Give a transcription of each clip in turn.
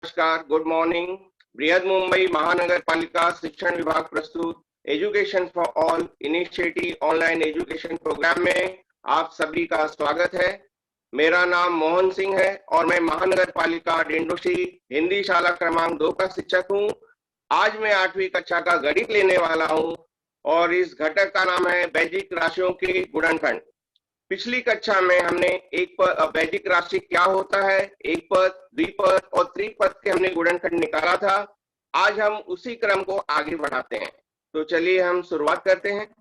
नमस्कार, good morning. बृहद मुंबई महानगर पालिका शिक्षण विभाग प्रस्तुत education for all initiative online education program में आप सभी का स्वागत है। मेरा नाम मोहन सिंह है और मैं महानगर पालिका डेंडोशी हिंदी शाला क्रमांक 2 का शिक्षक हूँ। आज मैं 8वीं कक्षा का गणित लेने वाला हूँ और इस घटक का नाम है वैदिक राशियों के गुणनखंड। पिछली कक्षा में हमने एक पद वैदिक राशि क्या होता है, एक पद, द्विपद और त्रिपद के हमने गुणनखंड निकाला था। आज हम उसी क्रम को आगे बढ़ाते हैं। तो चलिए हम शुरुआत करते हैं।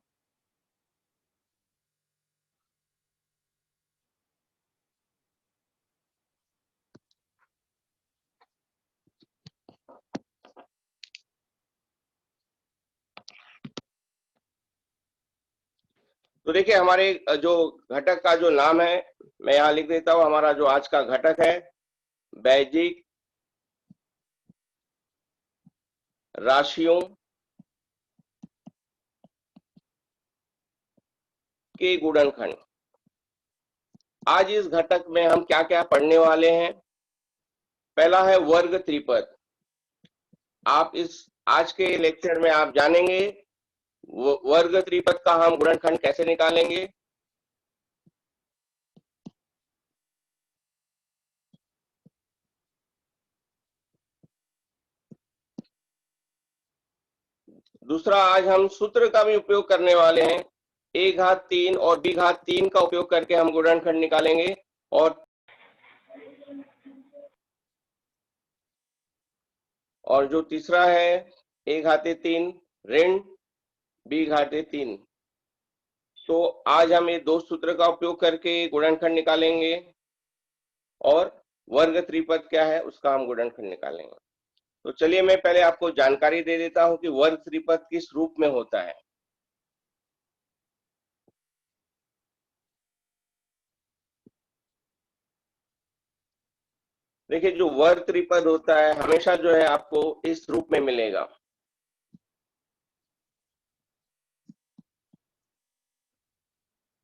तो देखिए हमारे जो घटक का जो नाम है मैं यहाँ लिख देता हूँ। हमारा जो आज का घटक है वैदिक राशियों के गुणनखंड। आज इस घटक में हम क्या क्या पढ़ने वाले हैं। पहला है वर्ग त्रिपद। आप इस आज के लेक्चर में आप जानेंगे वर्ग त्रिपद का हम गुणनखंड कैसे निकालेंगे। दूसरा, आज हम सूत्र का भी उपयोग करने वाले हैं। a घात 3 और b घात 3 का उपयोग करके हम गुणनखंड निकालेंगे। और जो तीसरा है a घाते 3 ऋण b घाते 3। तो आज हम ये दो सूत्र का उपयोग करके गुणनखंड निकालेंगे और वर्ग त्रिपद क्या है उसका हम गुणनखंड निकालेंगे। तो चलिए मैं पहले आपको जानकारी दे देता हूं कि वर्ग त्रिपद किस रूप में होता है। देखिए जो वर्ग त्रिपद होता है हमेशा जो है आपको इस रूप में मिलेगा।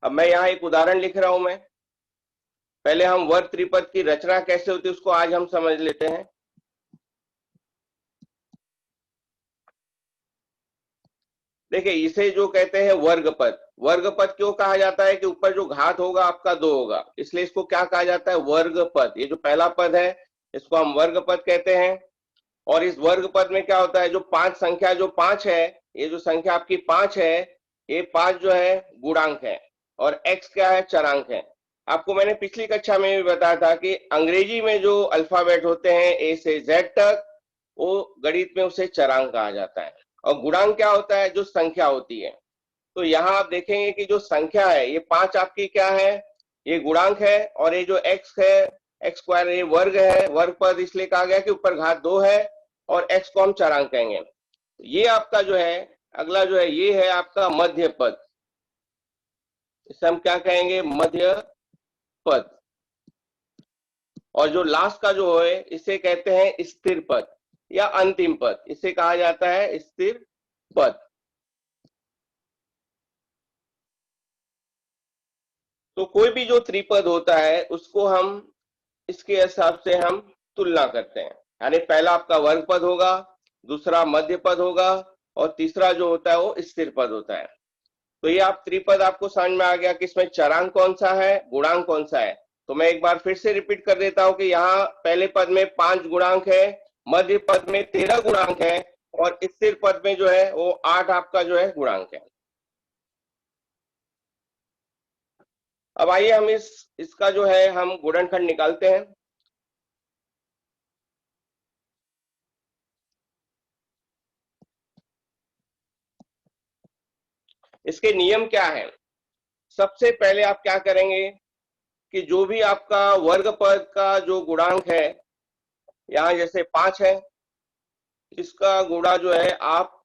अब मैं यहाँ एक उदाहरण लिख रहा हूं। मैं पहले हम वर्ग त्रिपद की रचना कैसे होती है उसको आज हम समझ लेते हैं। देखिए इसे जो कहते हैं वर्गपद। वर्गपद क्यों कहा जाता है कि ऊपर जो घात होगा आपका 2 होगा, इसलिए इसको क्या कहा जाता है, वर्गपद। ये जो पहला पद है इसको हम वर्गपद कहते हैं। और इस वर्गपद में क्या होता है, जो 5 संख्या जो 5 है, ये जो संख्या आपकी 5 है, ये 5 जो है गुणांक है और x क्या है, चरांक है। आपको मैंने पिछली कक्षा में भी बताया था कि अंग्रेजी में जो अल्फाबेट होते हैं a से z तक, वो गणित में उसे चरांक कहा जाता है। और गुणांक क्या होता है, जो संख्या होती है। तो यहाँ आप देखेंगे कि जो संख्या है ये 5 आपकी क्या है, ये गुणांक है। और ये जो x है, x स्क्वायर, ये वर्ग है। वर्ग पद इसलिए कहा गया कि ऊपर घात 2 है और x को हम चरांक कहेंगे। ये आपका जो है अगला जो है, ये है आपका मध्य पद। इसे हम क्या कहेंगे, मध्य पद। और जो लास्ट का जो है इसे कहते हैं स्थिर पद या अंतिम पद। इसे कहा जाता है स्थिर पद। तो कोई भी जो त्रिपद होता है उसको हम इसके हिसाब से हम तुलना करते हैं। यानी पहला आपका वर्ग पद होगा, दूसरा मध्य पद होगा और तीसरा जो होता है वो स्थिर पद होता है। तो ये आप त्रिपद आपको समझ में आ गया कि इसमें चरांक कौन सा है, गुणांक कौन सा है। तो मैं एक बार फिर से रिपीट कर देता हूं कि यहाँ पहले पद में 5 गुणांक है, मध्य पद में 13 गुणांक है और स्थिर पद में जो है वो 8 आपका जो है गुणांक है। अब आइए हम इसका जो है हम गुणनखंड निकालते हैं। इसके नियम क्या है। सबसे पहले आप क्या करेंगे कि जो भी आपका वर्ग पद का जो गुणांक है, यहाँ जैसे 5 है, इसका गुणा जो है आप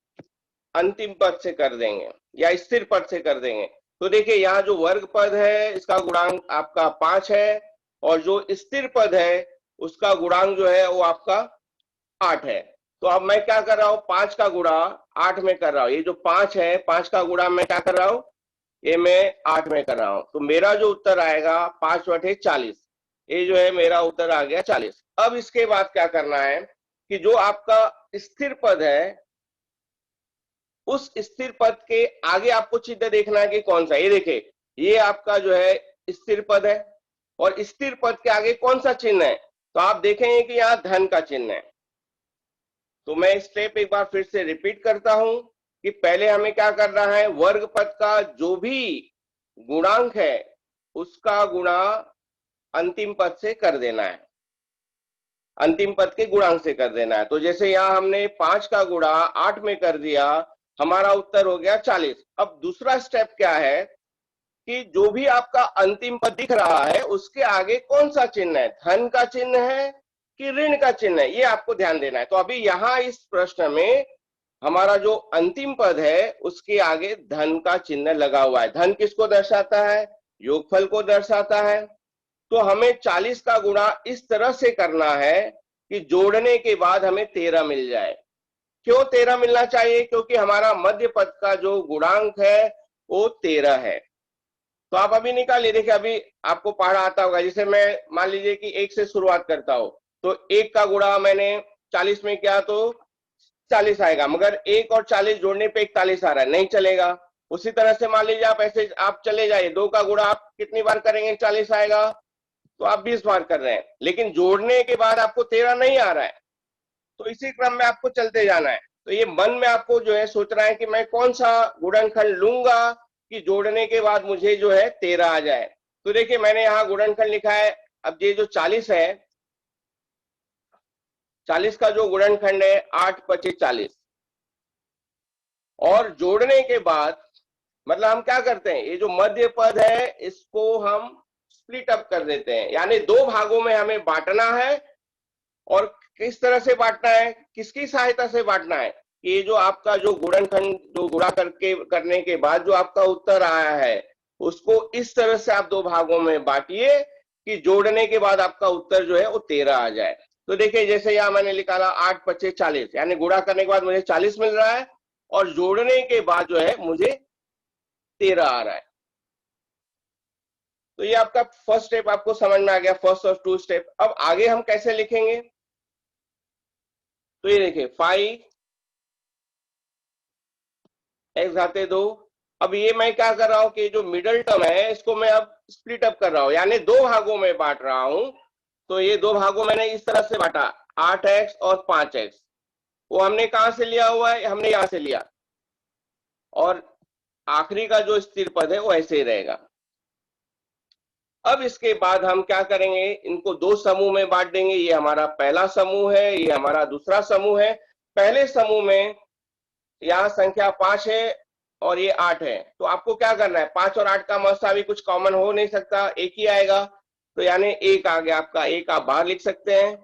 अंतिम पद से कर देंगे या स्थिर पद से कर देंगे। तो देखिए यहाँ जो वर्ग पद है इसका गुणांक आपका 5 है और जो स्थिर पद है उसका गुणांक जो है वो आपका 8 है। तो अब मैं क्या कर रहा हूँ, 5 का गुणा 8 में कर रहा हूँ। ये जो 5 है, 5 का गुणा मैं क्या कर रहा हूँ, ये मैं 8 में कर रहा हूँ। तो मेरा जो उत्तर आएगा 5 बटे 40। ये जो है मेरा उत्तर आ गया 40। अब इसके बाद क्या करना है कि जो आपका स्थिर पद है, उस स्थिर पद के आगे आपको चिन्ह देखना है कि कौन सा। ये देखिए, ये आपका जो है स्थिर पद है, और स्थिर पद के आगे कौन सा चिन्ह है, तो आप देखेंगे कि यहाँ धन का चिन्ह है। तो मैं स्टेप एक बार फिर से रिपीट करता हूं कि पहले हमें क्या करना है, वर्ग पद का जो भी गुणांक है उसका गुणा अंतिम पद से कर देना है, अंतिम पद के गुणांक से कर देना है। तो जैसे यहाँ हमने 5 का गुणा 8 में कर दिया, हमारा उत्तर हो गया 40। अब दूसरा स्टेप क्या है कि जो भी आपका अंतिम पद दिख रहा है उसके आगे कौन सा चिन्ह है, धन का चिन्ह है कि ऋण का चिन्ह है, ये आपको ध्यान देना है। तो अभी यहाँ इस प्रश्न में हमारा जो अंतिम पद है उसके आगे धन का चिन्ह लगा हुआ है। धन किसको दर्शाता है, योगफल को दर्शाता है। तो हमें 40 का गुणा इस तरह से करना है कि जोड़ने के बाद हमें 13 मिल जाए। क्यों 13 मिलना चाहिए, क्योंकि हमारा मध्य पद का जो गुणांक है वो 13 है। तो आप अभी निकालिए, देखिए अभी आपको पढ़ा आता होगा। जैसे मैं मान लीजिए कि 1 से शुरुआत करता हूं, तो 1 का गुणा मैंने 40 में किया तो 40 आएगा, मगर 1 और 40 जोड़ने पे 41 आ रहा है, नहीं चलेगा। उसी तरह से मान लीजिए आप ऐसे आप चले जाइए, 2 का गुणा आप कितनी बार करेंगे 40 आएगा, तो आप 20 बार कर रहे हैं, लेकिन जोड़ने के बाद आपको 13 नहीं आ रहा है। तो इसी क्रम में आपको चलते जाना है। तो ये मन में आपको जो है सोचना है कि मैं कौन सा गुणनखंड लूंगा कि जोड़ने के बाद मुझे जो है 13 आ जाए। तो देखिए मैंने यहाँ गुणनखंड लिखा है। अब ये जो 40 है, 40 का जो गुणनखंड है 8 25 40, और जोड़ने के बाद मतलब हम क्या करते हैं, ये जो मध्य पद है इसको हम स्प्लिट अप कर देते हैं, यानी 2 भागों में हमें बांटना है। और किस तरह से बांटना है, किसकी सहायता से बांटना है, ये जो आपका जो गुणनखंड जो गुणा करने के बाद जो आपका उत्तर आया है उसको इस तरह से आप 2 भागों में बांटिए कि जोड़ने के बाद आपका उत्तर जो है वो 13 आ जाए। तो देखिए जैसे यहाँ मैंने निकाला 8 25 40, यानी गुणा करने के बाद मुझे 40 मिल रहा है और जोड़ने के बाद जो है मुझे 13 आ रहा है। तो ये आपका फर्स्ट स्टेप आपको समझ में आ गया, फर्स्ट और 2 स्टेप। अब आगे हम कैसे लिखेंगे, तो ये देखिए 5 x घाते 2। अब ये मैं क्या कर रहा हूं कि जो मिडल टर्म है इसको मैं अब स्प्लिट अप कर रहा हूं, यानी 2 भागों में बांट रहा हूं। तो ये 2 भागों मैंने इस तरह से बांटा, 8x और 5x। वो हमने कहां से लिया हुआ है, हमने यहां से लिया, और आखिरी का जो स्थिर पद है वो ऐसे ही रहेगा। अब इसके बाद हम क्या करेंगे, इनको 2 समूह में बांट देंगे। ये हमारा पहला समूह है, ये हमारा दूसरा समूह है। पहले समूह में यहाँ संख्या 5 है और ये 8 है, तो आपको क्या करना है, 5 और 8 का मसावी कुछ कॉमन हो नहीं सकता, एक ही आएगा। तो यानी 1 आ गया आपका, 1 आप बाहर लिख सकते हैं।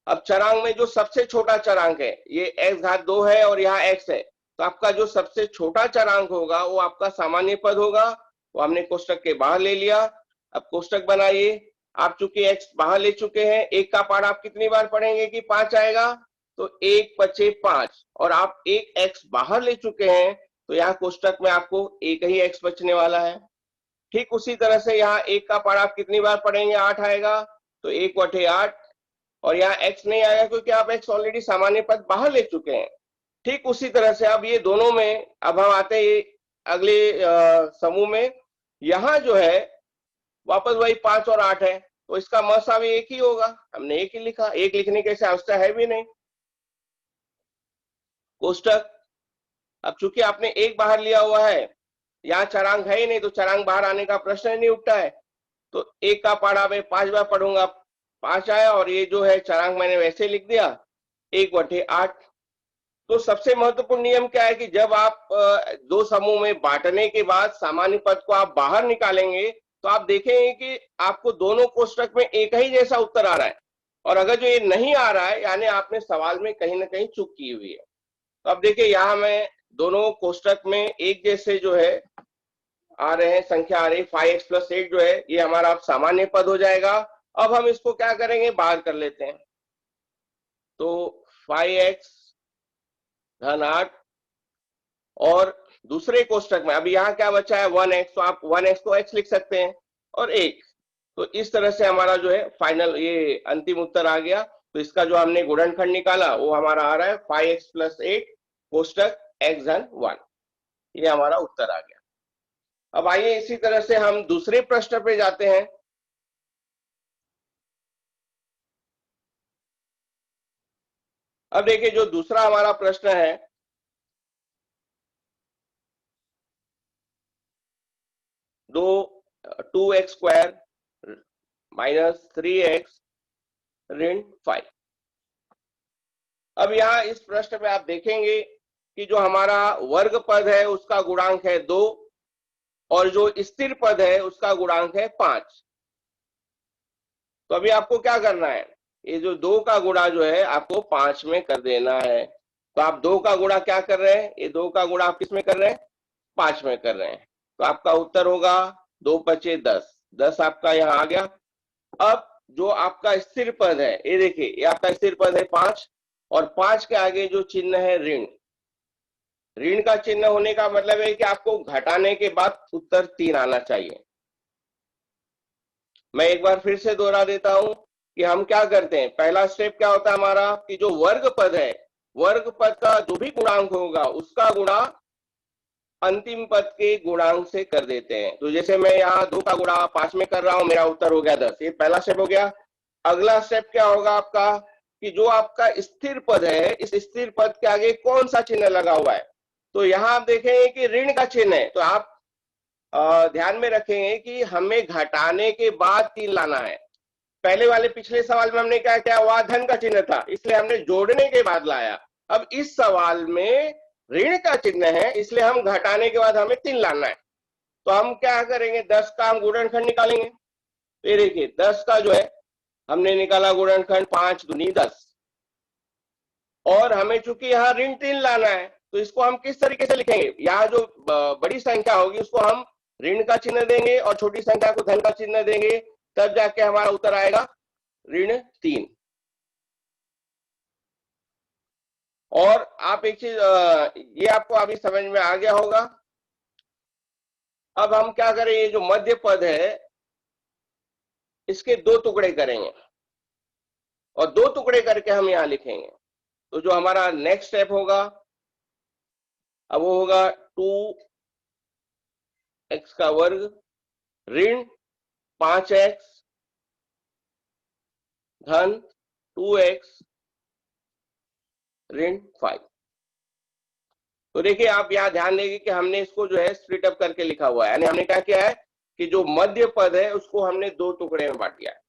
अब चरांक में जो सबसे छोटा चरांक है ये x घात 2 है और यहाँ x है, तो आपका जो सबसे छोटा चरांक होगा वो आपका सामान्य पद होगा, वो हमने कोष्टक के बाहर ले लिया। अब कोष्टक बनाइए। आप चूंकि x बाहर ले चुके हैं, 1 का पाठ आप कितनी बार पढ़ेंगे कि 5 आएगा, तो 1 25 5, और आप एक x बाहर ले चुके हैं तो यहाँ कोष्टक में आपको एक ही x बचने वाला है। ठीक उसी तरह से यहाँ 1 का पाठ आप कितनी बार पढ़ेंगे, 8 आएगा, तो 1 बटे 8, और यहाँ x नहीं आएगा क्योंकि आप x ऑलरेडी सामान्य पद बाहर ले चुके हैं। ठीक उसी तरह से अब ये दोनों में अब हम आते हैं अगले समूह में। यहाँ जो है वापस वही 5 और 8 है, तो इसका मसावी एक ही होगा, हमने एक ही लिखा, एक लिखने की आवश्यकता है भी नहीं। कोष्टक, अब चूंकि आपने एक बाहर लिया हुआ है, यहाँ चरांक है ही नहीं, तो चरांक बाहर आने का प्रश्न ही नहीं उठता है। तो 1 का पढ़ा मैं 5 बार पढ़ूंगा, 5 आया, और ये जो है चरांक मैंने वैसे लिख दिया 1 बटे 8। तो सबसे महत्वपूर्ण नियम क्या है कि जब आप 2 समूह में बांटने के बाद सामान्य पद को आप बाहर निकालेंगे तो आप देखेंगे कि आपको दोनों कोष्टक में एक ही जैसा उत्तर आ रहा है, और अगर जो ये नहीं आ रहा है यानी आपने सवाल में कहीं ना कहीं चूक की हुई है। तो अब देखिए यहाँ मैं दोनों कोष्टक में एक जैसे जो है आ रहे हैं, संख्या आ रही 5x + 8 जो है ये हमारा सामान्य पद हो जाएगा। अब हम इसको क्या करेंगे, बाहर कर लेते हैं। तो 5x धन 8, और दूसरे कोष्टक में अभी यहाँ क्या बचा है 1x, तो आप 1x को x लिख सकते हैं और 1, तो इस तरह से हमारा जो है फाइनल ये अंतिम उत्तर आ गया। तो इसका जो हमने गुणनखंड निकाला वो हमारा आ रहा है 5x+8 कोष्टक x धन 1। ये हमारा उत्तर आ गया। अब आइए इसी तरह से हम दूसरे प्रश्न पे जाते हैं। अब देखिए जो दूसरा हमारा प्रश्न है, दो 2x² माइनस 3x ऋण 5। अब यहाँ इस प्रश्न में आप देखेंगे कि जो हमारा वर्ग पद है उसका गुणांक है 2 और जो स्थिर पद है उसका गुणांक है 5। तो अभी आपको क्या करना है, ये जो 2 का गुणा जो है आपको 5 में कर देना है। तो आप 2 का गुणा क्या कर रहे हैं, ये 2 का गुणा आप किस में कर रहे हैं, 5 में कर रहे हैं। तो आपका उत्तर होगा 2 पचे 10, 10 आपका यहाँ आ गया। अब जो आपका स्थिर पद है, ये देखिए ये आपका स्थिर पद है 5 और 5 के आगे जो चिन्ह है ऋण, ऋण का चिन्ह होने का मतलब है कि आपको घटाने के बाद उत्तर 3 आना चाहिए। मैं एक बार फिर से दोहरा देता हूं कि हम क्या करते हैं, पहला स्टेप क्या होता है हमारा कि जो वर्ग पद है, वर्ग पद का जो भी गुणांक होगा उसका गुणा अंतिम पद के गुणांक से कर देते हैं। तो जैसे मैं यहाँ 2 का गुणा 5 में कर रहा हूं, मेरा उत्तर हो गया 10। ये पहला स्टेप हो गया। अगला स्टेप क्या होगा आपका कि जो आपका स्थिर पद है, इस स्थिर पद के आगे कौन सा चिन्ह लगा हुआ है। तो यहाँ आप देखेंगे कि ऋण का चिन्ह है। तो आप ध्यान में रखेंगे कि हमें घटाने के बाद 3 लाना है। पहले वाले पिछले सवाल में हमने क्या किया, वहां धन का चिन्ह था इसलिए हमने जोड़ने के बाद लाया। अब इस सवाल में ऋण का चिन्ह है इसलिए हम घटाने के बाद हमें 3 लाना है। तो हम क्या करेंगे, 10 का हम गुणनखंड निकालेंगे। तो ये देखिए 10 का जो है हमने निकाला गुणनखंड 5 दूनी 10 और हमें चूंकि यहाँ ऋण 3 लाना है तो इसको हम किस तरीके से लिखेंगे, यहाँ जो बड़ी संख्या होगी उसको हम ऋण का चिन्ह देंगे और छोटी संख्या को धन का चिन्ह देंगे, तब जाके हमारा उत्तर आएगा ऋण 3। और आप एक चीज ये आपको अभी समझ में आ गया होगा। अब हम क्या करें, ये जो मध्य पद है इसके 2 टुकड़े करेंगे और 2 टुकड़े करके हम यहां लिखेंगे। तो जो हमारा नेक्स्ट स्टेप होगा अब वो होगा 2x का वर्ग ऋण 5x धन 2x ऋण 5। तो देखिए आप यहाँ ध्यान देंगे कि हमने इसको जो है स्प्लिट अप करके लिखा हुआ है, यानी हमने क्या किया है कि जो मध्य पद है उसको हमने 2 टुकड़े में बांट दिया है।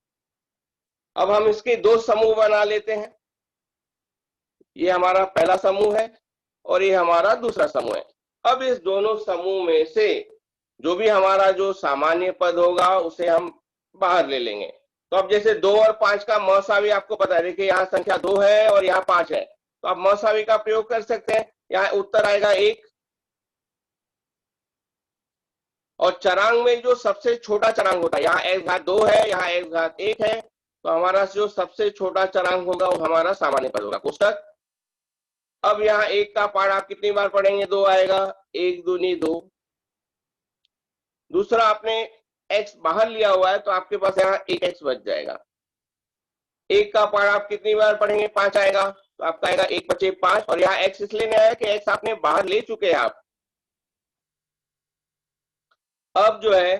अब हम इसके 2 समूह बना लेते हैं। ये हमारा पहला समूह है और ये हमारा दूसरा समूह है। अब इस दोनों समूह में से जो भी हमारा जो सामान्य पद होगा उसे हम बाहर ले लेंगे। तो अब जैसे 2 और 5 का मौसावी आपको पता है, देखिए यहाँ संख्या 2 है और यहाँ 5 है, तो आप मौसावी का प्रयोग कर सकते हैं। यहाँ उत्तर आएगा 1 और चरांक में जो सबसे छोटा चरांक होता है, यहाँ x घात 2 है, यहाँ x घात 1 है, तो हमारा जो सबसे छोटा चरांक होगा वो हमारा सामान्य पद होगा कोष्टक। अब यहाँ 1 का पाठ आप कितनी बार पढ़ेंगे, 2 आएगा, 1 दूनी 2। दूसरा आपने x बाहर लिया हुआ है तो आपके पास यहाँ 1x बच जाएगा। 1 का पाठ आप कितनी बार पढ़ेंगे, 5 आएगा, तो आपका आएगा 1 बचे 5 और यहाँ x इसलिए नहीं आया कि x आपने बाहर ले चुके हैं आप। अब जो है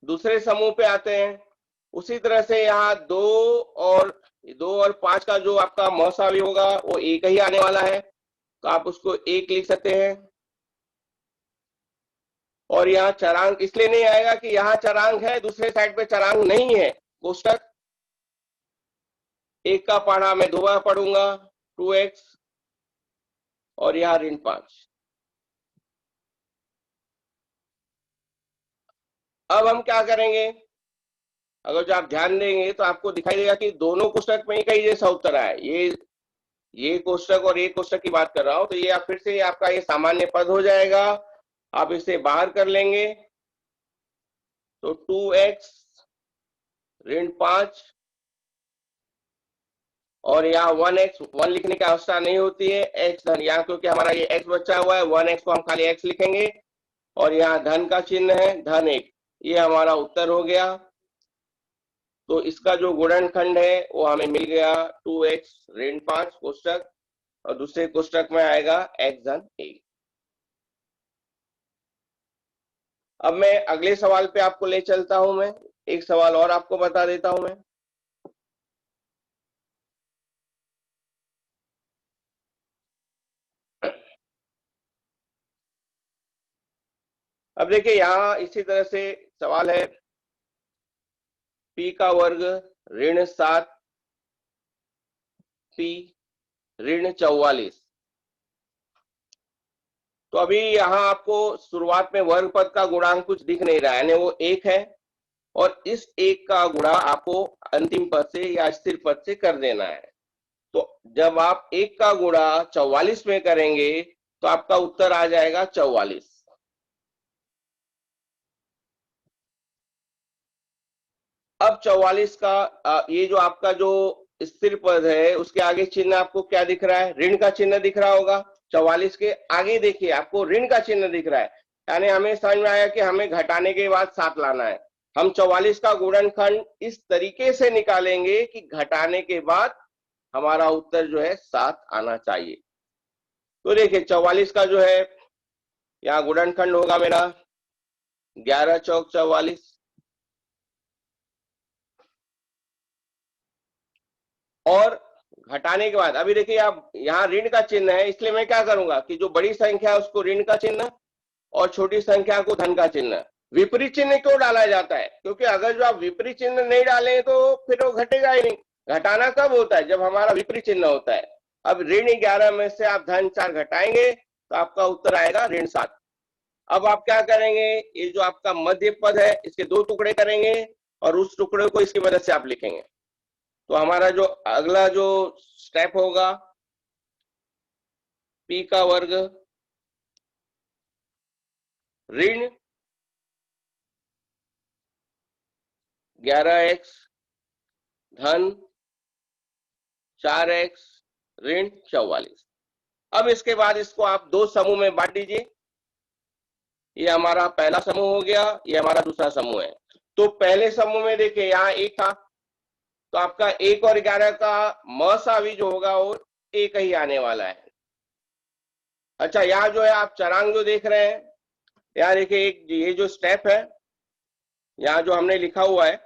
दूसरे समूह पे आते हैं। उसी तरह से यहाँ 2 और 5 का जो आपका मौसावी होगा वो 1 ही आने वाला है, तो आप उसको 1 लिख सकते हैं। और यहाँ चरांक इसलिए नहीं आएगा कि यहाँ चरांक है, दूसरे साइड पे चरांक नहीं है। कोष्टक 1 का पढ़ा मैं 2 बार पढ़ूंगा 2x और यहाँ ऋण 5। अब हम क्या करेंगे, अगर जो आप ध्यान देंगे तो आपको दिखाई देगा कि दोनों कोष्टक में कई जैसा उत्तर आया है। ये कोष्टक और ये कोष्टक की बात कर रहा हूं, तो ये आप फिर से आपका ये सामान्य पद हो जाएगा, आप इसे बाहर कर लेंगे। तो 2x ऋण 5 और यहाँ 1x, 1 लिखने की आवश्यकता नहीं होती है, x धन, यहाँ क्योंकि हमारा ये x बचा हुआ है 1x को हम खाली x लिखेंगे और यहाँ धन का चिन्ह है धन 1। ये हमारा उत्तर हो गया। तो इसका जो गुणनखंड है वो हमें मिल गया 2x ऋण 5 कोष्टक, और दूसरे कोष्टक में आएगा x धन 1। अब मैं अगले सवाल पे आपको ले चलता हूं। मैं एक सवाल और आपको बता देता हूं मैं। अब देखिए यहाँ इसी तरह से सवाल है, p का वर्ग ऋण 7 p ऋण 44। तो अभी यहाँ आपको शुरुआत में वर्ग पद का गुणांक कुछ दिख नहीं रहा है, यानी वो 1 है, और इस 1 का गुणा आपको अंतिम पद से या स्थिर पद से कर देना है। तो जब आप 1 का गुणा 44 में करेंगे तो आपका उत्तर आ जाएगा 44। अब 44 का ये जो आपका जो स्थिर पद है उसके आगे चिन्ह आपको क्या दिख रहा है? ऋण का चिन्ह दिख रहा होगा। 44 के आगे देखिए आपको ऋण का चिन्ह दिख रहा है, यानी हमें समझ में आया कि हमें घटाने के बाद 7 लाना है। हम 44 का गुणनखंड इस तरीके से निकालेंगे कि घटाने के बाद हमारा उत्तर जो है 7 आना चाहिए। तो देखिए 44 का जो है यहाँ गुणनखंड होगा मेरा 11 चौक 44, और घटाने के बाद अभी देखिए आप यहाँ ऋण का चिन्ह है, इसलिए मैं क्या करूंगा कि जो बड़ी संख्या है उसको ऋण का चिन्ह और छोटी संख्या को धन का चिन्ह। विपरीत चिन्ह क्यों डाला जाता है? क्योंकि अगर जो आप विपरीत चिन्ह नहीं डालें तो फिर वो घटेगा ही नहीं। घटाना कब होता है? जब हमारा विपरीत चिन्ह होता है। अब ऋण 11 में से आप धन 4 घटाएंगे तो आपका उत्तर आएगा ऋण 7। अब आप क्या करेंगे, ये जो आपका मध्य पद है इसके 2 टुकड़े करेंगे और उस टुकड़े को इसकी मदद से आप लिखेंगे। तो हमारा जो अगला जो स्टेप होगा, p का वर्ग ऋण 11x धन 4x ऋण 44। अब इसके बाद इसको आप 2 समूह में बांट दीजिए। ये हमारा पहला समूह हो गया, ये हमारा दूसरा समूह है। तो पहले समूह में देखिए यहाँ 1 था, तो आपका 1 और 11 का मसावी जो होगा वो 1 ही आने वाला है। अच्छा, यहाँ जो है आप चरांक जो देख रहे हैं, यहाँ देखिए एक ये जो स्टेप है यहाँ जो हमने लिखा हुआ है,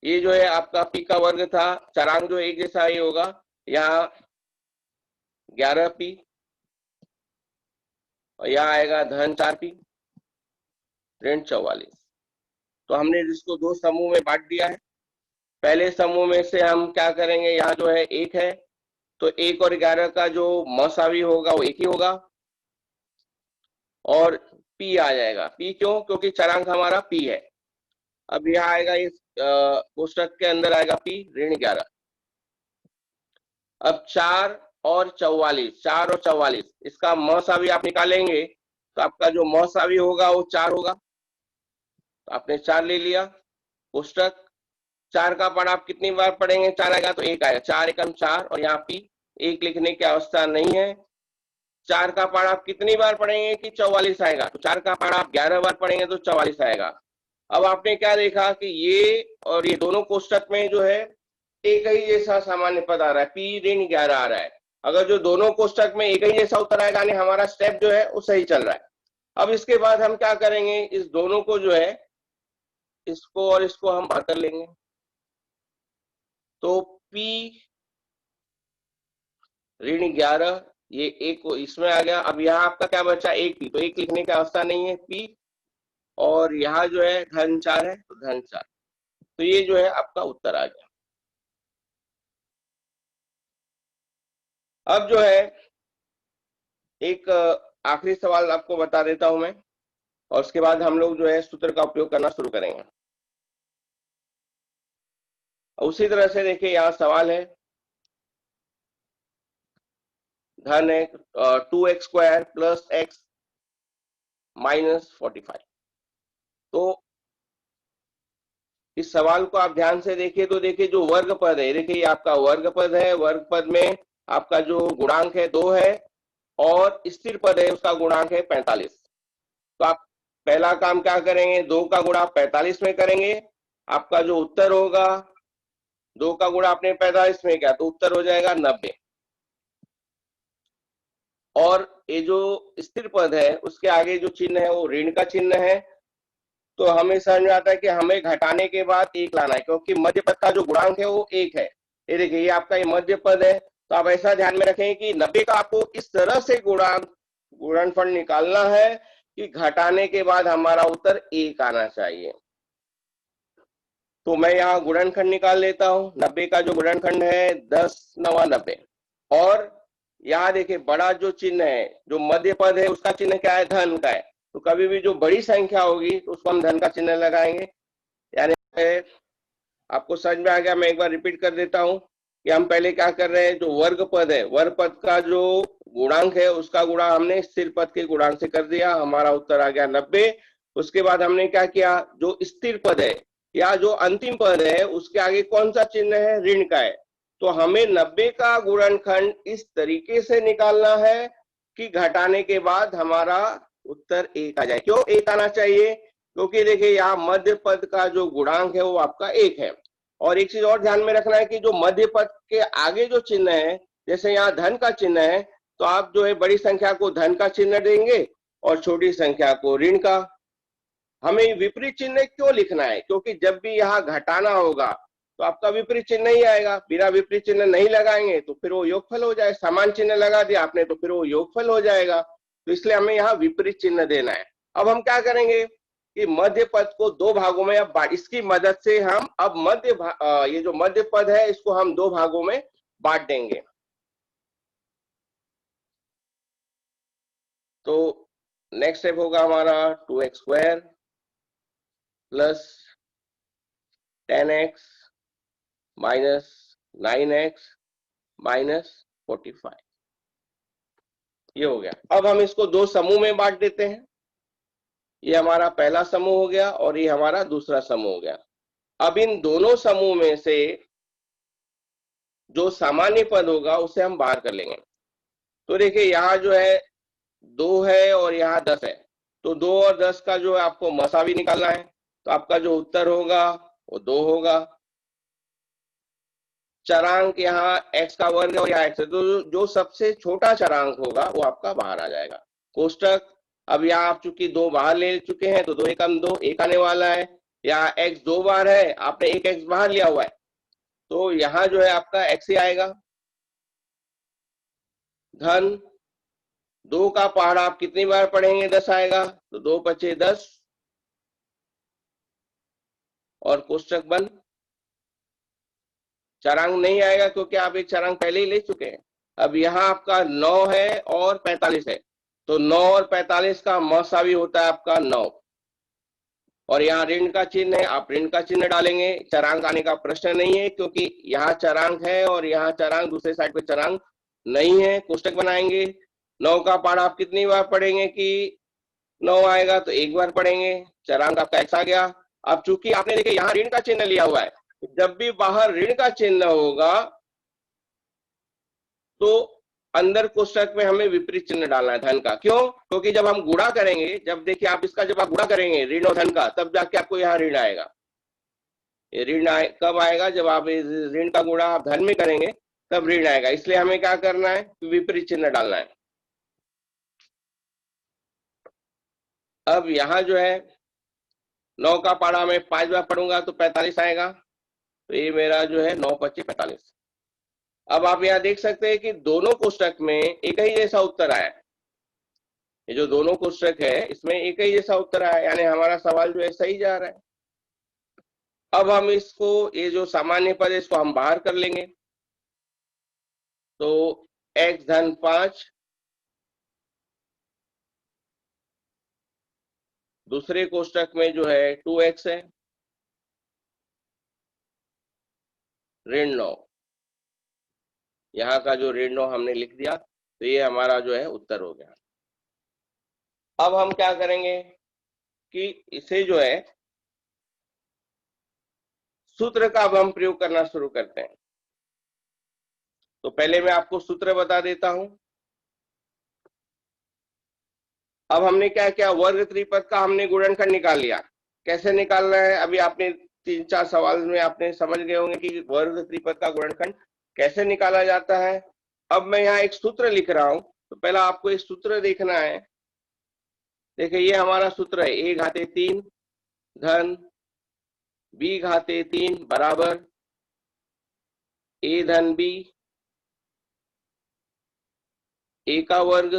ये जो है आपका p का वर्ग था, चरांक जो एक जैसा ही होगा, यहाँ 11p और यहाँ आएगा धन 4p ऋण 44। तो हमने इसको 2 समूह में बांट दिया है। पहले समूह में से हम क्या करेंगे, यहाँ जो है 1 है, तो 1 और 11 का जो मसावी होगा वो 1 ही होगा, और p आ जाएगा। p क्यों? क्योंकि चरांक हमारा p है। अब यहाँ आएगा इस कोष्टक के अंदर आएगा p ऋण 11। अब 4 और 44 इसका मसावी आप निकालेंगे तो आपका जो मसावी होगा वो 4 होगा। तो आपने 4 ले लिया। कोष्टक 4 का पढ़ आप कितनी बार पढ़ेंगे? 4 आएगा तो 1 आएगा, 4 एकम 4, और यहाँ p 1 लिखने की अवस्था नहीं है। 4 का पढ़ आप कितनी बार पढ़ेंगे कि 44 आएगा? तो 4 का पढ़ आप 11 बार पढ़ेंगे तो 44 आएगा। अब आपने क्या देखा कि ये और ये दोनों कोष्टक में जो है एक ही जैसा सामान्य पद आ रहा है, p ऋण 11 आ रहा है। अगर जो दोनों कोष्टक में एक ही जैसा उत्तर आएगा यानी हमारा स्टेप जो है वो सही चल रहा है। अब इसके बाद हम क्या करेंगे, इस दोनों को जो है इसको और इसको हम बाहर कर लेंगे। तो p ऋण 11 ये 1 को इसमें आ गया। अब यहाँ आपका क्या बचा? 1p, तो 1 लिखने की अवस्था नहीं है p, और यहाँ जो है धन 4 है तो धन 4। तो ये जो है आपका उत्तर आ गया। अब जो है एक आखिरी सवाल आपको बता देता हूं मैं, और उसके बाद हम लोग जो है सूत्र का उपयोग करना शुरू करेंगे। उसी तरह से देखिए यहाँ सवाल है, धन है 2x square plus x minus 45। तो इस सवाल को आप ध्यान से देखिए, तो देखिए जो वर्ग पद है, देखिए आपका वर्ग पद है, वर्ग पद में आपका जो गुणांक है 2 है, और स्थिर पद है उसका गुणांक है 45। तो आप पहला काम क्या करेंगे, 2 का गुणा 45 में करेंगे, आपका जो उत्तर होगा 2 का गुणा आपने 45 में किया तो उत्तर हो जाएगा 90। और ये जो स्थिर पद है उसके आगे जो चिन्ह है वो ऋण का चिन्ह है, तो हमें समझ में आता है कि हमें घटाने के बाद 1 लाना है, क्योंकि मध्य पद का जो गुणांक है वो 1 है। ये देखिए ये आपका ये मध्य पद है, तो आप ऐसा ध्यान में रखें कि 90 का आपको इस तरह से गुणनफल निकालना है कि घटाने के बाद हमारा उत्तर 1 आना चाहिए। तो मैं यहाँ गुणनखंड निकाल लेता हूँ। 90 का जो गुणनखंड है 10 9 90, और यहाँ देखिए बड़ा जो चिन्ह है, जो मध्य पद है उसका चिन्ह क्या है, धन का है। तो कभी भी जो बड़ी संख्या होगी तो उसको हम धन का चिन्ह लगाएंगे। यानी आपको समझ में आ गया, मैं एक बार रिपीट कर देता हूँ कि हम पहले क्या कर रहे हैं, जो वर्ग पद है, वर्ग पद का जो गुणांक है उसका गुणा हमने स्थिर पद के गुणांक से कर दिया, हमारा उत्तर आ गया 90। उसके बाद हमने क्या किया, जो स्थिर पद है या जो अंतिम पद है उसके आगे कौन सा चिन्ह है, ऋण का है। तो हमें 90 का गुणनखंड इस तरीके से निकालना है कि घटाने के बाद हमारा उत्तर 1 आ जाए। क्यों 1 आना चाहिए, क्योंकि देखिए यहाँ मध्य पद का जो गुणांक है वो आपका 1 है। और एक चीज और ध्यान में रखना है कि जो मध्य पद के आगे जो चिन्ह है, जैसे यहाँ धन का चिन्ह है, तो आप जो है बड़ी संख्या को धन का चिन्ह देंगे और छोटी संख्या को ऋण का। हमें विपरीत चिन्ह क्यों लिखना है, क्योंकि जब भी यहाँ घटाना होगा तो आपका विपरीत चिन्ह नहीं आएगा। बिना विपरीत चिन्ह नहीं लगाएंगे तो फिर वो योगफल हो जाए, समान चिन्ह लगा दिया आपने तो फिर वो योगफल हो जाएगा। तो इसलिए हमें यहाँ विपरीत चिन्ह देना है। अब हम क्या करेंगे कि मध्य पद को 2 भागों में, अब इसकी मदद से हम अब ये जो मध्य पद है इसको हम 2 भागों में बांट देंगे। तो नेक्स्ट स्टेप होगा हमारा 2x² plus 10x minus 9x minus 45, ये हो गया। अब हम इसको 2 समूह में बांट देते हैं। ये हमारा पहला समूह हो गया और ये हमारा दूसरा समूह हो गया। अब इन दोनों समूह में से जो सामान्य पद होगा उसे हम बाहर कर लेंगे। तो देखिए यहाँ जो है 2 है और यहाँ 10 है, तो 2 और 10 का जो है आपको मसावी निकालना है। तो आपका जो उत्तर होगा वो 2 होगा। चरांक यहाँ x का वर्ग है और यहाँ x है, तो जो सबसे छोटा चरांक होगा वो आपका बाहर आ जाएगा। कोष्टक, अब यहाँ आप चूंकि 2 बाहर ले चुके हैं तो 2 एकम 2 1 आने वाला है। यहाँ x 2 बार है, आपने 1 x बाहर लिया हुआ है, तो यहाँ जो है आपका x ही आएगा। धन 2 का पहाड़ा आप कितनी बार पढ़ेंगे, 10 आएगा, तो 2 पचे 10 और कोष्टक बंद। चरांक नहीं आएगा क्योंकि आप एक चरांक पहले ही ले चुके हैं। अब यहाँ आपका 9 है और 45 है, तो 9 और 45 का मसावी होता है आपका 9। और यहाँ ऋण का चिन्ह है, आप ऋण का चिन्ह डालेंगे। चरांक आने का प्रश्न नहीं है क्योंकि यहाँ चरांक है और यहाँ चरांक, दूसरे साइड पे चरांक नहीं है। कोष्टक बनाएंगे। 9 का पाठ आप कितनी बार पढ़ेंगे कि 9 आएगा, तो 1 बार पढ़ेंगे। चरांक आपका x आ गया। अब चूंकि आपने देखिए यहाँ ऋण का चिन्ह लिया हुआ है, जब भी बाहर ऋण का चिन्ह होगा तो अंदर कोष्टक में हमें विपरीत चिन्ह डालना है धन का। क्यों, क्योंकि जब हम गुणा करेंगे, जब देखिए आप इसका जब आप गुणा करेंगे ऋण और धन का, तब जाके आपको यहाँ ऋण आएगा। ये ऋण कब आएगा, जब आप ऋण का गुणा आप धन में करेंगे तब ऋण आएगा। इसलिए हमें क्या करना है, विपरीत चिन्ह डालना है। अब यहाँ जो है 9 का पारा में 5 बार पढ़ूंगा तो 45 आएगा, तो ये मेरा जो है 9 पच्चीस 45। अब आप यहाँ देख सकते हैं कि दोनों कोष्टक में एक ही जैसा उत्तर आया। ये जो दोनों कोष्टक है इसमें एक ही जैसा उत्तर आया, यानी हमारा सवाल जो है सही जा रहा है। अब हम इसको, ये जो सामान्य पद है इसको हम बाहर कर लेंगे। तो x धन 5 दूसरे कोष्टक में जो है 2x है, ऋण 9, यहाँ का जो ऋण 9 हमने लिख दिया, तो ये हमारा जो है उत्तर हो गया। अब हम क्या करेंगे कि इसे जो है सूत्र का अब हम प्रयोग करना शुरू करते हैं। तो पहले मैं आपको सूत्र बता देता हूं। अब हमने क्या किया, वर्ग त्रिपद का हमने गुणनखंड निकाल लिया। कैसे निकालना है, अभी आपने 3-4 सवाल में आपने समझ गए होंगे कि वर्ग त्रिपद का गुणनखंड कैसे निकाला जाता है। अब मैं यहाँ एक सूत्र लिख रहा हूं, तो पहला आपको एक सूत्र देखना है। देखिए ये हमारा सूत्र है, a घाते 3 धन b घाते 3 बराबर a धन b, a का वर्ग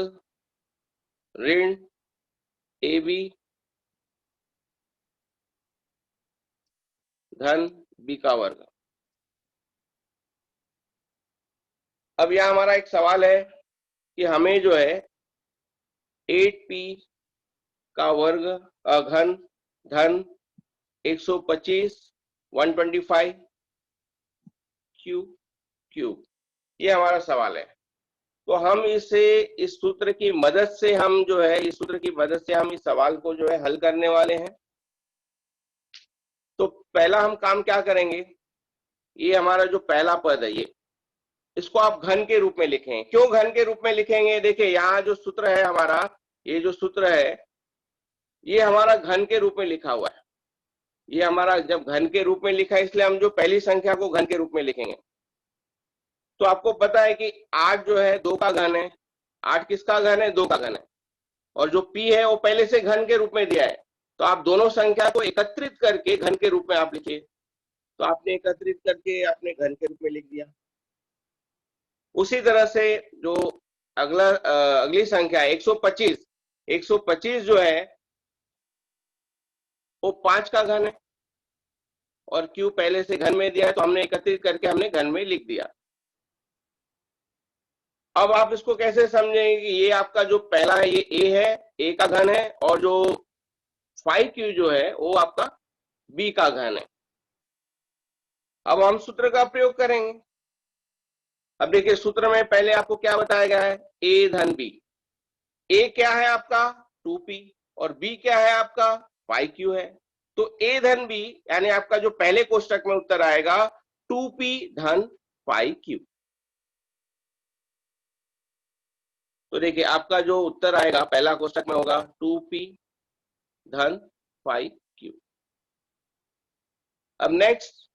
ऋण ab धन b का वर्ग। अब यह हमारा एक सवाल है कि हमें जो है 8p का वर्ग घन धन 125 125 क्यूब, ये हमारा सवाल है। तो हम इसे इस सूत्र की मदद से हम जो है इस सूत्र की मदद से हम इस सवाल को जो है हल करने वाले हैं। तो पहला हम काम क्या करेंगे, ये हमारा जो पहला पद है, ये इसको आप घन के रूप में लिखें। क्यों घन के रूप में लिखेंगे, देखिए यहाँ जो सूत्र है हमारा, ये जो सूत्र है ये हमारा घन के रूप में लिखा हुआ है। ये हमारा जब घन के रूप में लिखा है, इसलिए हम जो पहली संख्या को घन के रूप में लिखेंगे। तो आपको पता है कि 8 जो है 2 का घन है। 8 किसका घन है, 2 का घन है। और जो p है वो पहले से घन के रूप में दिया है, तो आप दोनों संख्या को एकत्रित करके घन के रूप में आप लिखिए। तो आपने एकत्रित करके आपने घन के रूप में लिख दिया। उसी तरह से जो अगली संख्या है 125, 125 जो है वो 5 का घन है और q पहले से घन में दिया है, तो हमने एकत्रित करके हमने घन में लिख दिया। अब आप इसको कैसे समझेंगे कि ये आपका जो पहला है ये a है, a का घन है, और जो 5q जो है वो आपका b का घन है। अब हम सूत्र का प्रयोग करेंगे। अब देखिए सूत्र में पहले आपको क्या बताया गया है, a धन b। a क्या है आपका 2p और b क्या है आपका 5q है। तो a धन b यानी आपका जो पहले कोष्टक में उत्तर आएगा 2p धन 5q। तो देखिए आपका जो उत्तर आएगा पहला कोष्टक में होगा 2p धन 5q। अब नेक्स्ट,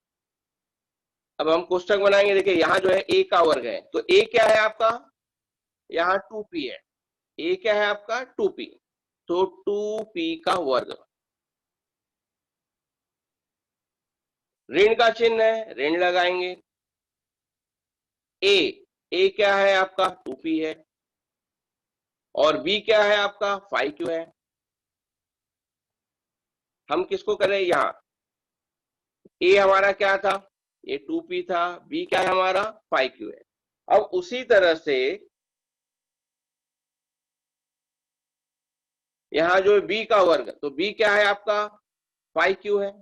अब हम कोष्टक बनाएंगे। देखिए यहाँ जो है a का वर्ग है, तो a क्या है आपका, यहाँ 2p है। a क्या है आपका 2p, तो 2p का वर्ग। ऋण का चिन्ह है, ऋण लगाएंगे। a क्या है आपका 2p है और b क्या है आपका 5q है। हम किसको करें, यहाँ a हमारा क्या था, ये 2p था, b क्या है हमारा 5q है। अब उसी तरह से यहाँ जो है b का वर्ग, तो b क्या है आपका 5q है।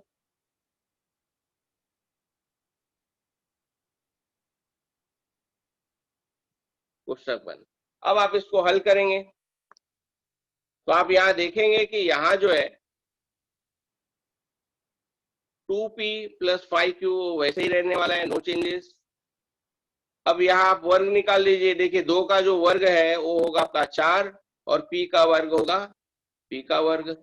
कोष्टक बंद। अब आप इसको हल करेंगे तो आप यहाँ देखेंगे कि यहाँ जो है 2p प्लस 5q वैसे ही रहने वाला है, नो चेंजेस। अब यहाँ आप वर्ग निकाल लीजिए। देखिए 2 का जो वर्ग है वो होगा आपका 4 और p का वर्ग होगा p का वर्ग।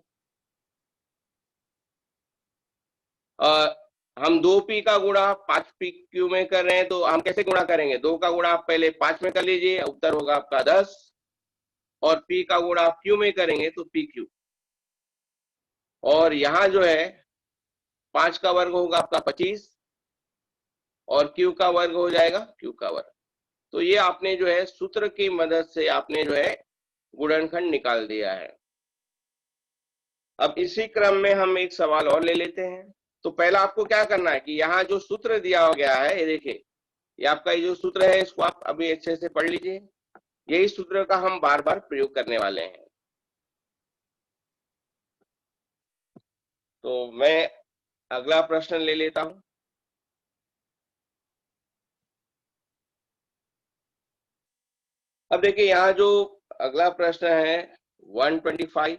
हम 2p का गुणा 5pq में कर रहे हैं, तो हम कैसे गुणा करेंगे, 2 का गुणा आप पहले 5 में कर लीजिए, उत्तर होगा आपका 10, और p का गुणा आप q में करेंगे तो pq। और यहाँ जो है 5 का वर्ग होगा आपका 25 और q का वर्ग हो जाएगा q का वर्ग। तो ये आपने जो है सूत्र की मदद से आपने जो है गुणनखंड निकाल दिया है। अब इसी क्रम में हम एक सवाल और ले लेते हैं। तो पहला आपको क्या करना है कि यहाँ जो सूत्र दिया गया है, ये देखिए ये आपका ये जो सूत्र है इसको आप अभी अच्छे से पढ़ लीजिए। यही सूत्र का हम बार बार प्रयोग करने वाले हैं। तो मैं अगला प्रश्न ले लेता हूं। अब देखिए यहाँ जो अगला प्रश्न है 125,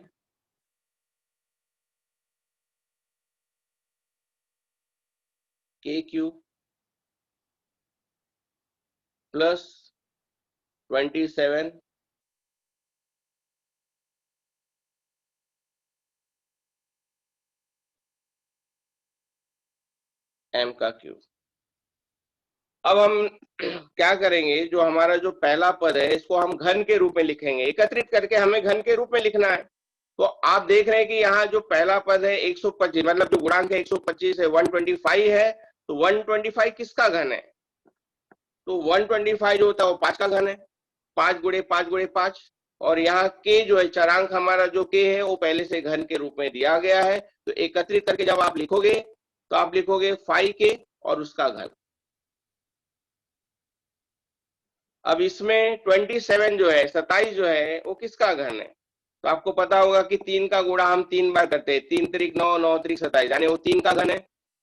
के क्यू प्लस 27 m का क्यूब। अब हम क्या करेंगे, जो हमारा जो पहला पद है इसको हम घन के रूप में लिखेंगे, एकत्रित करके हमें घन के रूप में लिखना है। तो आप देख रहे हैं कि यहाँ जो पहला पद है 125, मतलब जो गुणांक है 125 है, 125 है, तो 125 किसका घन है? तो 125 जो होता है वो 5 का घन है, 5 गुणे 5 गुणे 5। और यहाँ के जो है चरांक हमारा जो के है वो पहले से घन के रूप में दिया गया है। तो एकत्रित करके जब आप लिखोगे तो आप लिखोगे 5 के और उसका घन। अब इसमें 27 जो है, 27 जो है वो किसका घन है? तो आपको पता होगा कि 3 का गुणा हम 3 बार करते हैं, 3 त्रिक 9, 9 त्रिक 27, यानी वो 3 का घन है।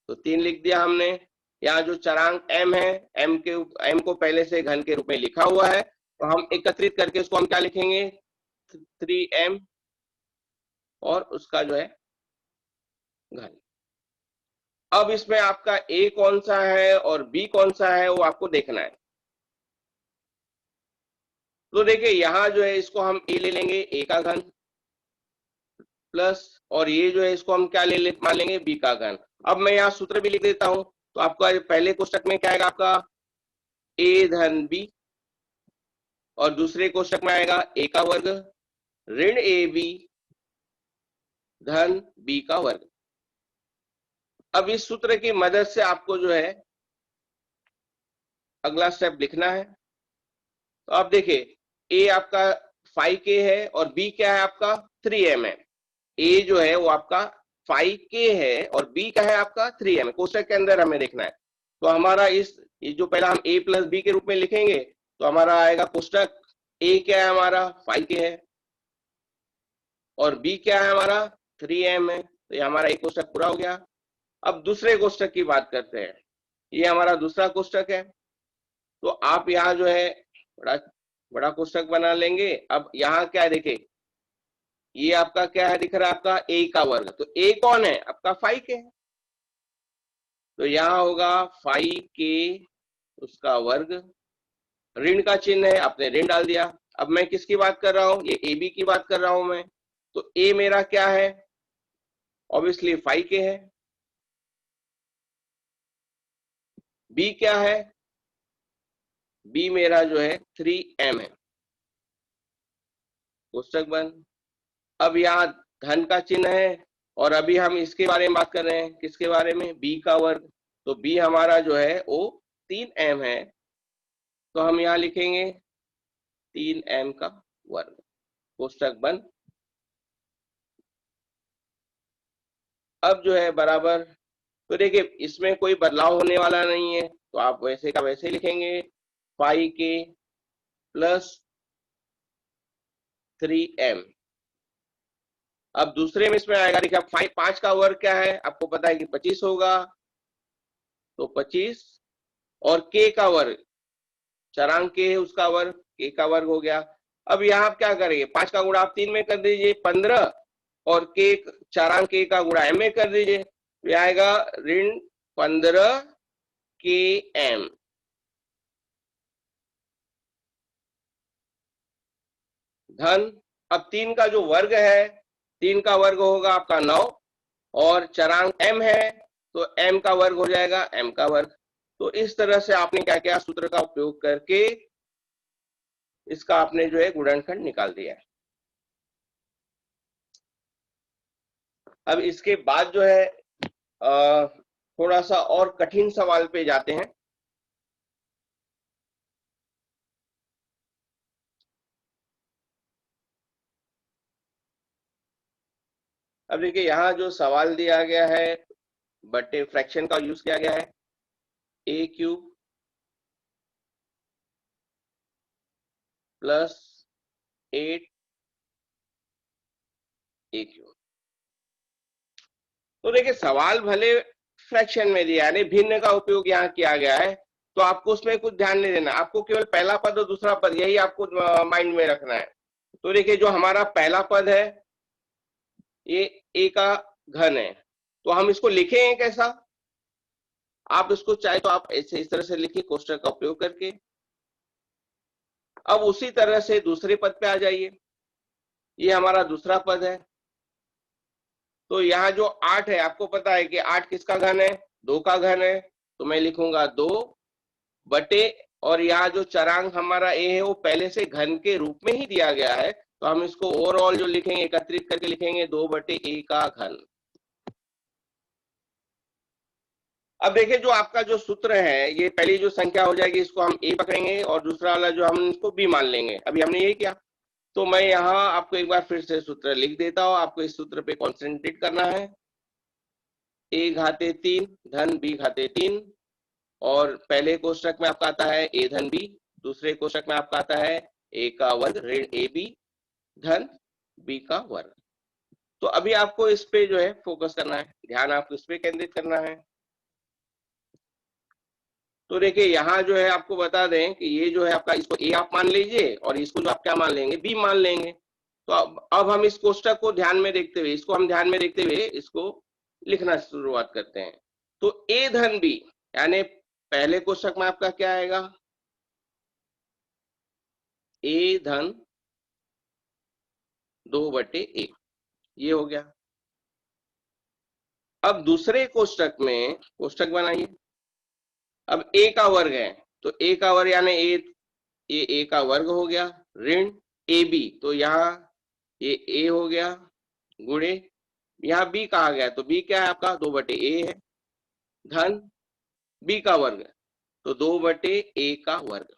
तो 3 लिख दिया हमने। यहाँ जो चरांक m है, m को पहले से घन के रूप में लिखा हुआ है, तो हम एकत्रित करके उसको हम क्या लिखेंगे, 3m और उसका जो है घन। अब इसमें आपका a कौन सा है और b कौन सा है वो आपको देखना है। तो देखिए यहाँ जो है इसको हम a ले लेंगे, a का घन, प्लस, और ये जो है इसको हम क्या मान लेंगे, b का घन। अब मैं यहाँ सूत्र भी लिख देता हूं। तो आपका पहले कोष्टक में क्या आएगा, आपका a धन b, और दूसरे कोष्टक में आएगा a का वर्ग ऋण ab धन b का वर्ग। अब इस सूत्र की मदद से आपको जो है अगला स्टेप लिखना है। तो आप देखिए a आपका 5k है और b क्या है आपका 3m है। a जो है वो आपका 5k है और b का है आपका 3m, कोष्टक के अंदर हमें देखना है। तो हमारा ये जो पहला हम a प्लस b के रूप में लिखेंगे, तो हमारा आएगा कोष्टक a क्या है हमारा 5k है और b क्या है हमारा 3m है। तो ये हमारा एक कोष्टक पूरा हो गया। अब दूसरे कोष्टक की बात करते हैं। ये हमारा दूसरा कोष्टक है। तो आप यहाँ जो है बड़ा बड़ा कोष्टक बना लेंगे। अब यहाँ क्या है, देखिए ये आपका क्या है दिख रहा है, आपका a का वर्ग। तो a कौन है, आपका 5k है। तो यहाँ होगा 5k उसका वर्ग, ऋण का चिन्ह है, आपने ऋण डाल दिया। अब मैं किसकी बात कर रहा हूँ, ये ab की बात कर रहा हूं मैं। तो a मेरा क्या है, ऑब्वियसली 5k है। b क्या है, b मेरा जो है 3m है। कोष्टक बंद। अब यहाँ धन का चिन्ह है और अभी हम इसके बारे में बात कर रहे हैं, किसके बारे में, b का वर्ग। तो b हमारा जो है वो 3m है। तो हम यहाँ लिखेंगे 3m का वर्ग, कोष्टक बंद। अब जो है बराबर, तो देखिए इसमें कोई बदलाव होने वाला नहीं है, तो आप वैसे का वैसे लिखेंगे 5k प्लस 3m। अब दूसरे में इसमें आएगा, देखिए अब 5 का वर्ग क्या है, आपको पता है कि 25 होगा। तो 25 और k का वर्ग, चरांक के है उसका वर्ग, k का वर्ग हो गया। अब यहाँ आप क्या करेंगे, 5 का गुणा आप 3 में कर दीजिए 15, और के चरांक के का गुणा m में कर दीजिए, तो आएगा ऋण 15 km। धन, अब 3 का जो वर्ग है, 3 का वर्ग होगा आपका 9, और चरांक m है तो m का वर्ग हो जाएगा m का वर्ग। तो इस तरह से आपने क्या किया, सूत्र का उपयोग करके इसका आपने जो है गुणनखंड निकाल दिया है। अब इसके बाद जो है थोड़ा सा और कठिन सवाल पे जाते हैं। अब देखिए यहाँ जो सवाल दिया गया है, बटे फ्रैक्शन का यूज किया गया है, a cube plus 8 a cube. तो देखिए सवाल भले फ्रैक्शन में दिया है, भिन्न का उपयोग यहाँ किया गया है, तो आपको उसमें कुछ ध्यान नहीं देना, आपको केवल पहला पद और दूसरा पद यही आपको माइंड में रखना है। तो देखिए जो हमारा पहला पद है ये a का घन है, तो हम इसको लिखेंगे कैसा, आप इसको चाहे तो आप ऐसे इस तरह से लिखिए कोष्टक का उपयोग करके। अब उसी तरह से दूसरे पद पे आ जाइए, ये हमारा दूसरा पद है। तो यहाँ जो 8 है, आपको पता है कि 8 किसका घन है, 2 का घन है तो मैं लिखूंगा 2 बटे, और यहाँ जो चरांक हमारा ए है वो पहले से घन के रूप में ही दिया गया है, तो हम इसको ओवरऑल जो लिखेंगे एकत्रित करके लिखेंगे 2 बटे ए का घन। अब देखिए जो आपका जो सूत्र है, ये पहली जो संख्या हो जाएगी इसको हम ए पकड़ेंगे और दूसरा वाला जो हम इसको बी मान लेंगे। अभी हमने ये किया, तो मैं यहाँ आपको एक बार फिर से सूत्र लिख देता हूँ, आपको इस सूत्र पे कॉन्सेंट्रेट करना है। ए घाते 3 धन बी घाते 3, और पहले कोष्टक में आपका आता है ए धन बी, दूसरे कोष्टक में आपका आता है ए का वर्ग ऋण ए बी धन बी का वर्ग। तो अभी आपको इस पे जो है फोकस करना है, ध्यान आपको इस पे केंद्रित करना है। तो देखिए यहाँ जो है आपको बता दें कि ये जो है आपका, इसको ए आप मान लीजिए और इसको जो आप क्या मान लेंगे, बी मान लेंगे। तो अब हम इस कोष्टक को ध्यान में देखते हुए, इसको हम ध्यान में देखते हुए इसको लिखना शुरुआत करते हैं। तो ए धन बी, यानी पहले कोष्टक में आपका क्या आएगा, ए धन 2 बटे ए, ये हो गया। अब दूसरे कोष्टक में कोष्टक बनाइए। अब ए का वर्ग है तो ए का वर्ग यानी ए का वर्ग हो गया ऋण ए बी, तो यहाँ ये ए हो गया गुणे, यहाँ बी कहा गया तो बी क्या है आपका 2 बटे ए है, धन बी का वर्ग तो 2 बटे ए का वर्ग।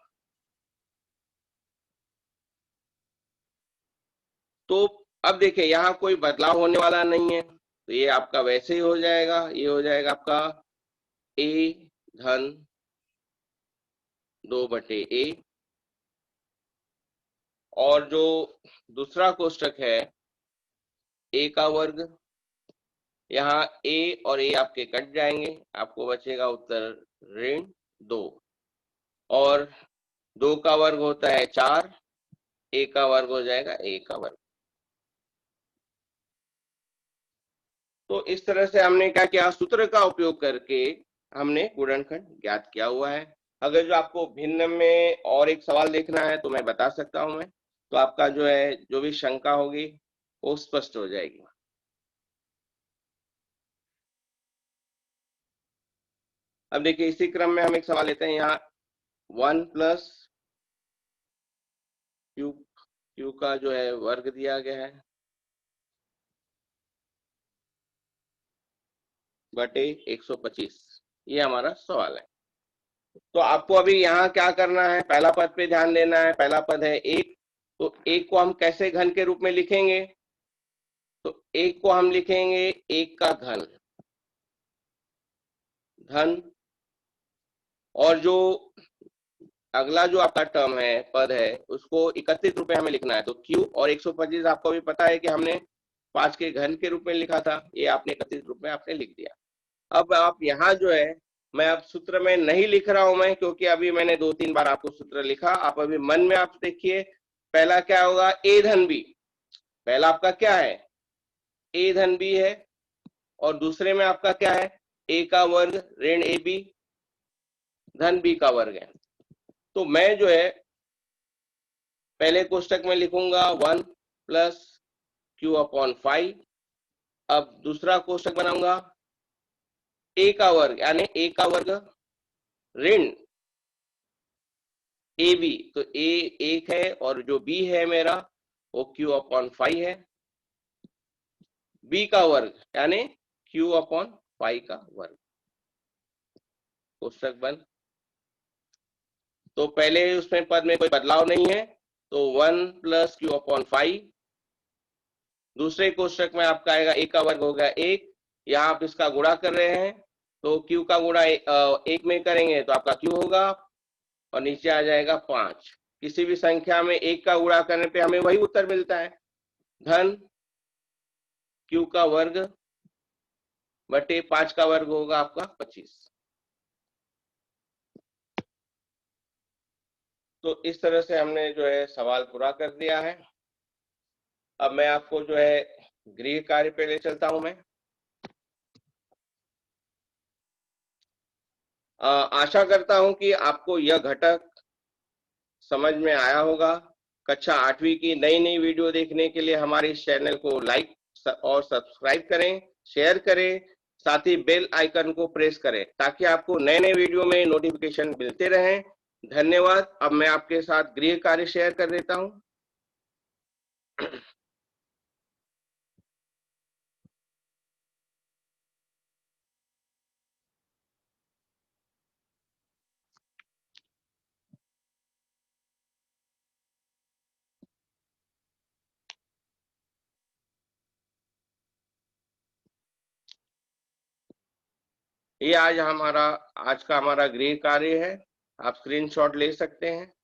तो अब देखिए यहाँ कोई बदलाव होने वाला नहीं है, तो ये आपका वैसे ही हो जाएगा, ये हो जाएगा आपका ए धन 2 बटे ए, और जो दूसरा कोष्टक है ए का वर्ग, यहाँ ए और ए आपके कट जाएंगे, आपको बचेगा उत्तर ऋण 2, और 2 का वर्ग होता है 4, ए का वर्ग हो जाएगा ए का वर्ग। तो इस तरह से हमने क्या किया, सूत्र का उपयोग करके हमने गुणनखंड ज्ञात किया हुआ है। अगर जो आपको भिन्न में और एक सवाल देखना है तो मैं बता सकता हूं मैं, तो आपका जो है जो भी शंका होगी वो स्पष्ट हो जाएगी। अब देखिए इसी क्रम में हम एक सवाल लेते हैं, यहाँ 1 प्लस क्यू का जो है वर्ग दिया गया है बटे 125, ये हमारा सवाल है। तो आपको अभी यहाँ क्या करना है, पहला पद पे ध्यान देना है। पहला पद है 1, तो 1 को हम कैसे घन के रूप में लिखेंगे, तो 1 को हम लिखेंगे 1 का घन धन, और जो अगला जो आपका टर्म है पद है उसको 31 रूप में हमें लिखना है। तो q और 125 आपको भी पता है कि हमने 5 के घन के रूप में लिखा था, ये आपने 31 रूप में आपने लिख दिया। अब आप यहाँ जो है, मैं अब सूत्र में नहीं लिख रहा हूं मैं, क्योंकि अभी मैंने 2-3 बार आपको सूत्र लिखा। आप अभी मन में आप देखिए, पहला क्या होगा, ए धन बी, पहला आपका क्या है ए धन बी है, और दूसरे में आपका क्या है ए का वर्ग ऋण ए बी धन बी का वर्ग है। तो मैं जो है पहले कोष्टक में लिखूंगा 1 प्लस क्यू अपॉन 5, अब दूसरा कोष्टक बनाऊंगा ए का वर्ग यानी ए का वर्ग ऋण ए बी, तो ए 1 है और जो बी है मेरा वो क्यू अपॉन 5 है, बी का वर्ग यानी क्यू अपॉन 5 का वर्ग, कोष्टक बंद। तो पहले उसमें पद में कोई बदलाव नहीं है, तो 1 प्लस क्यू अपॉन 5, दूसरे कोष्टक में आपका आएगा ए का वर्ग हो गया 1, यहाँ आप इसका गुणा कर रहे हैं तो q का गुणा 1 में करेंगे तो आपका q होगा, और नीचे आ जाएगा 5। किसी भी संख्या में 1 का गुणा करने पे हमें वही उत्तर मिलता है, धन q का वर्ग बटे 5 का वर्ग होगा आपका 25। तो इस तरह से हमने जो है सवाल पूरा कर दिया है। अब मैं आपको जो है गृह कार्य पे ले चलता हूं मैं। आशा करता हूं कि आपको यह घटक समझ में आया होगा। कक्षा 8वीं की नई नई वीडियो देखने के लिए हमारे इस चैनल को लाइक और सब्सक्राइब करें, शेयर करें, साथ ही बेल आइकन को प्रेस करें ताकि आपको नए नए वीडियो में नोटिफिकेशन मिलते रहें। धन्यवाद। अब मैं आपके साथ गृह कार्य शेयर कर देता हूं। ये आज का हमारा गृह कार्य है। आप स्क्रीनशॉट ले सकते हैं।